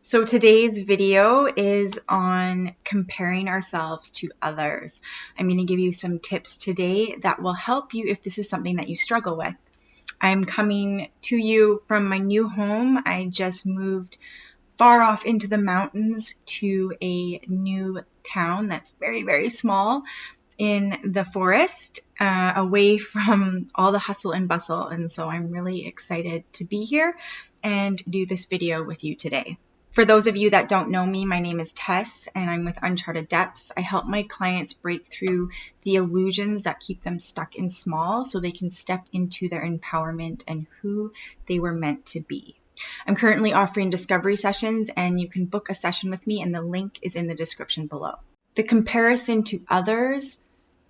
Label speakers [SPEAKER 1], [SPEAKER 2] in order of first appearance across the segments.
[SPEAKER 1] So today's video is on comparing ourselves to others. I'm going to give you some tips today that will help you if this is something that you struggle with. I'm coming to you from my new home. I just moved far off into the mountains to a new town that's very, very small in the forest, away from all the hustle and bustle. And so I'm really excited to be here and do this video with you today. For those of you that don't know me, my name is Tess and I'm with Uncharted Depths. I help my clients break through the illusions that keep them stuck in small so they can step into their empowerment and who they were meant to be. I'm currently offering discovery sessions and you can book a session with me and the link is in the description below. The comparison to others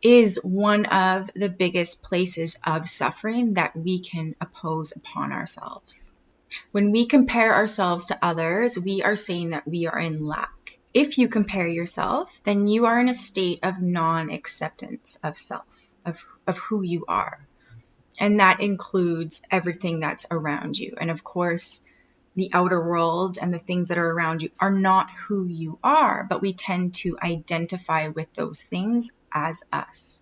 [SPEAKER 1] is one of the biggest places of suffering that we can impose upon ourselves. When we compare ourselves to others, we are saying that we are in lack. If you compare yourself, then you are in a state of non-acceptance of self, of who you are. And that includes everything that's around you. And of course, the outer world and the things that are around you are not who you are, but we tend to identify with those things as us.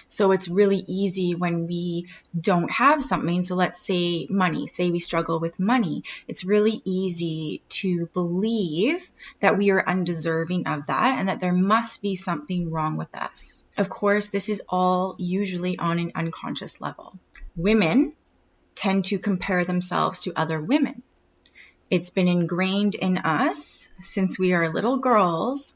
[SPEAKER 1] So it's really easy when we don't have something. So let's say money, say we struggle with money. It's really easy to believe that we are undeserving of that and that there must be something wrong with us. Of course, this is all usually on an unconscious level. Women tend to compare themselves to other women. It's been ingrained in us since we are little girls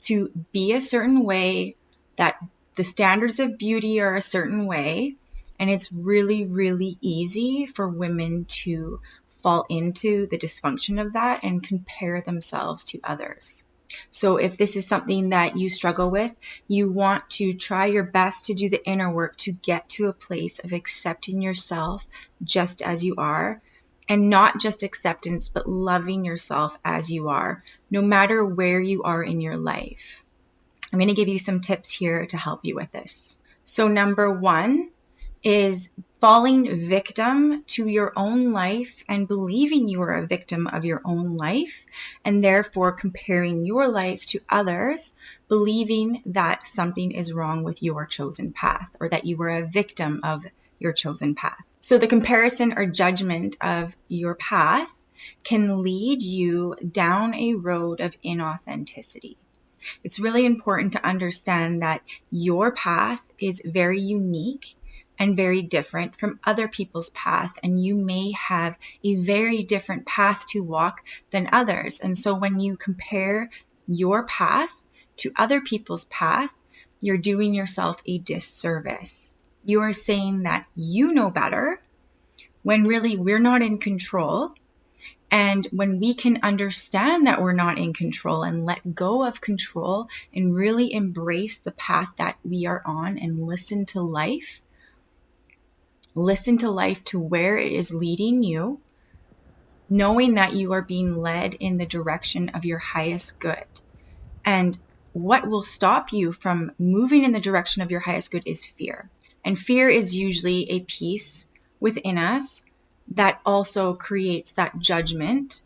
[SPEAKER 1] to be a certain way, that the standards of beauty are a certain way, and it's really, really easy for women to fall into the dysfunction of that and compare themselves to others. So if this is something that you struggle with, you want to try your best to do the inner work to get to a place of accepting yourself just as you are. And not just acceptance, but loving yourself as you are, no matter where you are in your life. I'm going to give you some tips here to help you with this. So number one is falling victim to your own life and believing you are a victim of your own life, and therefore comparing your life to others, believing that something is wrong with your chosen path or that you were a victim of your chosen path. So the comparison or judgment of your path can lead you down a road of inauthenticity. It's really important to understand that your path is very unique and very different from other people's path, and you may have a very different path to walk than others. And so when you compare your path to other people's path, you're doing yourself a disservice. You are saying that you know better when really we're not in control. And when we can understand that we're not in control and let go of control and really embrace the path that we are on and listen to life to where it is leading you, knowing that you are being led in the direction of your highest good. And what will stop you from moving in the direction of your highest good is fear. And fear is usually a piece within us that also creates that judgment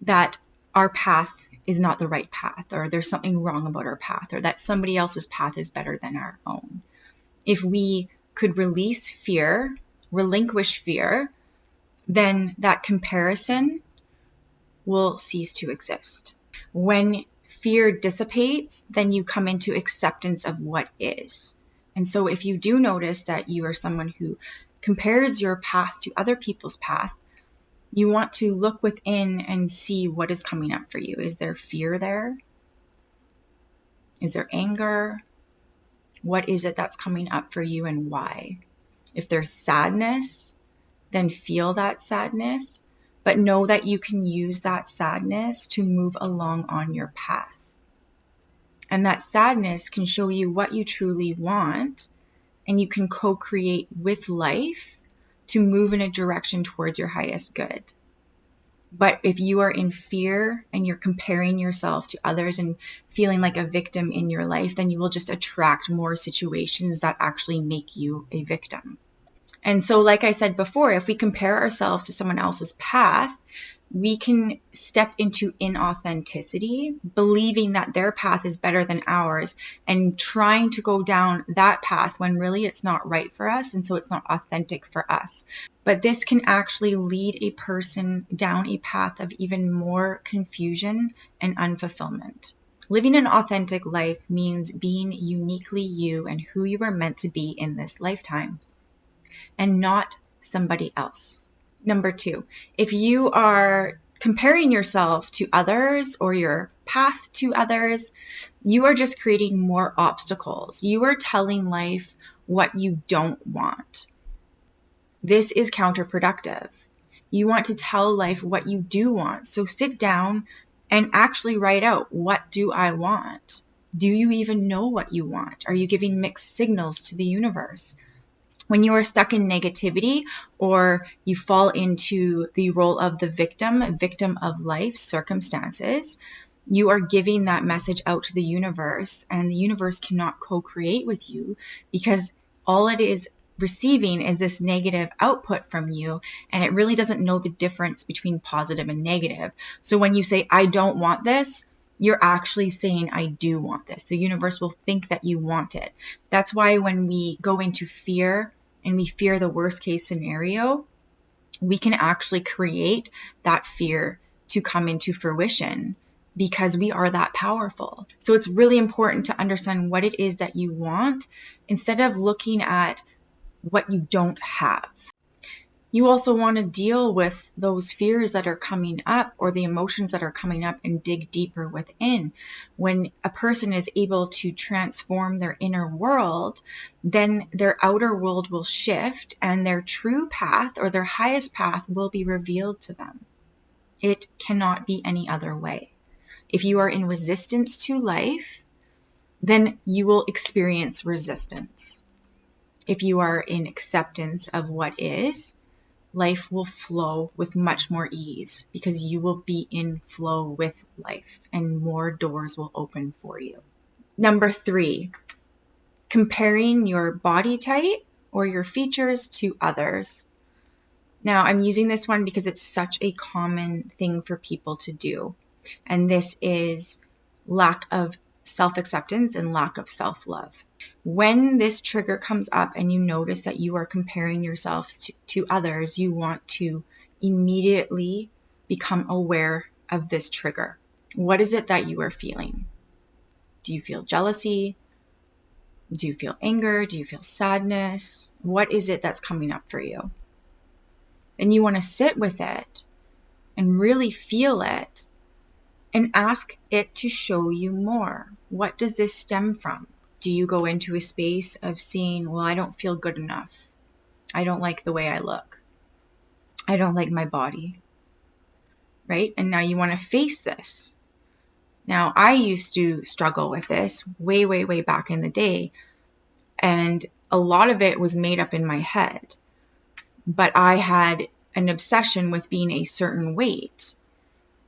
[SPEAKER 1] that our path is not the right path, or there's something wrong about our path, or that somebody else's path is better than our own. If we could release fear, relinquish fear, then that comparison will cease to exist. When fear dissipates, then you come into acceptance of what is. And so if you do notice that you are someone who compares your path to other people's path, you want to look within and see what is coming up for you. Is there fear there? Is there anger? What is it that's coming up for you and why? If there's sadness, then feel that sadness, but know that you can use that sadness to move along on your path. And that sadness can show you what you truly want, and you can co-create with life to move in a direction towards your highest good. But if you are in fear and you're comparing yourself to others and feeling like a victim in your life, then you will just attract more situations that actually make you a victim. And so, like I said before, if we compare ourselves to someone else's path, we can step into inauthenticity, believing that their path is better than ours and trying to go down that path when really it's not right for us, and so it's not authentic for us. But this can actually lead a person down a path of even more confusion and unfulfillment. Living an authentic life means being uniquely you and who you are meant to be in this lifetime, and not somebody else. Number 2, if you are comparing yourself to others or your path to others, you are just creating more obstacles. You are telling life what you don't want. This is counterproductive. You want to tell life what you do want. So sit down and actually write out, what do I want? Do you even know what you want? Are you giving mixed signals to the universe? When you are stuck in negativity or you fall into the role of the victim of life circumstances, you are giving that message out to the universe, and the universe cannot co-create with you because all it is receiving is this negative output from you, and it really doesn't know the difference between positive and negative. So when you say, I don't want this, you're actually saying, I do want this. The universe will think that you want it. That's why when we go into fear and we fear the worst case scenario, we can actually create that fear to come into fruition because we are that powerful. So it's really important to understand what it is that you want instead of looking at what you don't have. You also want to deal with those fears that are coming up or the emotions that are coming up and dig deeper within. When a person is able to transform their inner world, then their outer world will shift and their true path or their highest path will be revealed to them. It cannot be any other way. If you are in resistance to life, then you will experience resistance. If you are in acceptance of what is, life will flow with much more ease because you will be in flow with life and more doors will open for you. Number 3, comparing your body type or your features to others. Now, I'm using this one because it's such a common thing for people to do. And this is lack of self-acceptance and lack of self-love. When this trigger comes up and you notice that you are comparing yourself to others, you want to immediately become aware of this trigger. What is it that you are feeling? Do you feel jealousy? Do you feel anger? Do you feel sadness? What is it that's coming up for you? And you want to sit with it and really feel it and ask it to show you more. What does this stem from? Do you go into a space of seeing, well, I don't feel good enough. I don't like the way I look. I don't like my body, right? And now you want to face this. Now, I used to struggle with this way, way, way back in the day. And a lot of it was made up in my head. But I had an obsession with being a certain weight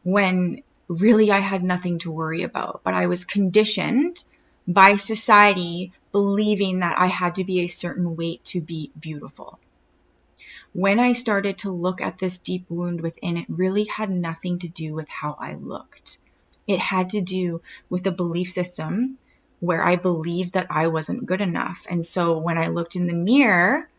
[SPEAKER 1] when really I had nothing to worry about. But I was conditioned by society believing that I had to be a certain weight to be beautiful. When I started to look at this deep wound within, it really had nothing to do with how I looked. It had to do with a belief system where I believed that I wasn't good enough. And so when I looked in the mirror,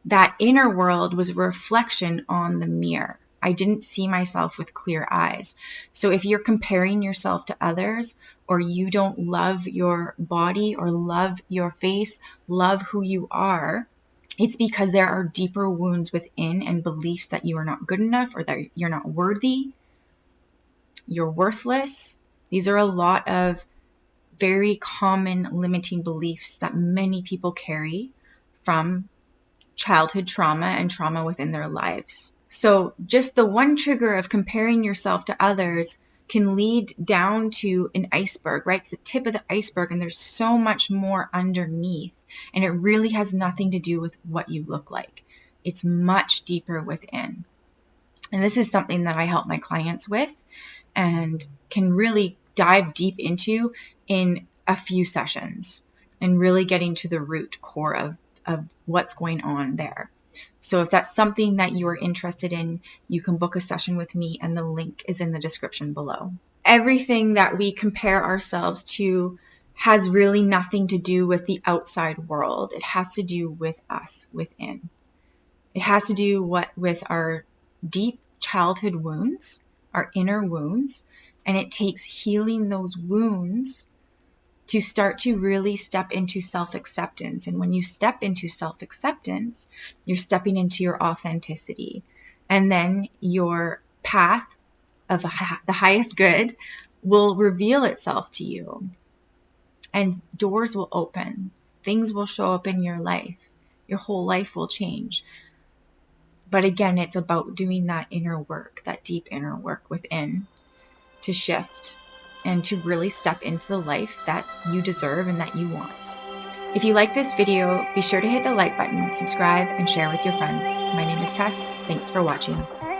[SPEAKER 1] that inner world was a reflection on the mirror. I didn't see myself with clear eyes. So if you're comparing yourself to others, or you don't love your body or love your face, love who you are, it's because there are deeper wounds within and beliefs that you are not good enough or that you're not worthy, you're worthless. These are a lot of very common limiting beliefs that many people carry from childhood trauma and trauma within their lives. So just the one trigger of comparing yourself to others can lead down to an iceberg, right? It's the tip of the iceberg, and there's so much more underneath. And it really has nothing to do with what you look like. It's much deeper within. And this is something that I help my clients with and can really dive deep into in a few sessions and really getting to the root core of what's going on there. So if that's something that you are interested in, you can book a session with me, and the link is in the description below. Everything that we compare ourselves to has really nothing to do with the outside world. It has to do with us within. It has to do with our deep childhood wounds, our inner wounds, and it takes healing those wounds to start to really step into self-acceptance. And when you step into self-acceptance, you're stepping into your authenticity. And then your path of the highest good will reveal itself to you. And doors will open. Things will show up in your life. Your whole life will change. But again, it's about doing that inner work, that deep inner work within, to shift and to really step into the life that you deserve and that you want. If you like this video, be sure to hit the like button, subscribe, and share with your friends. My name is Tess. Thanks for watching.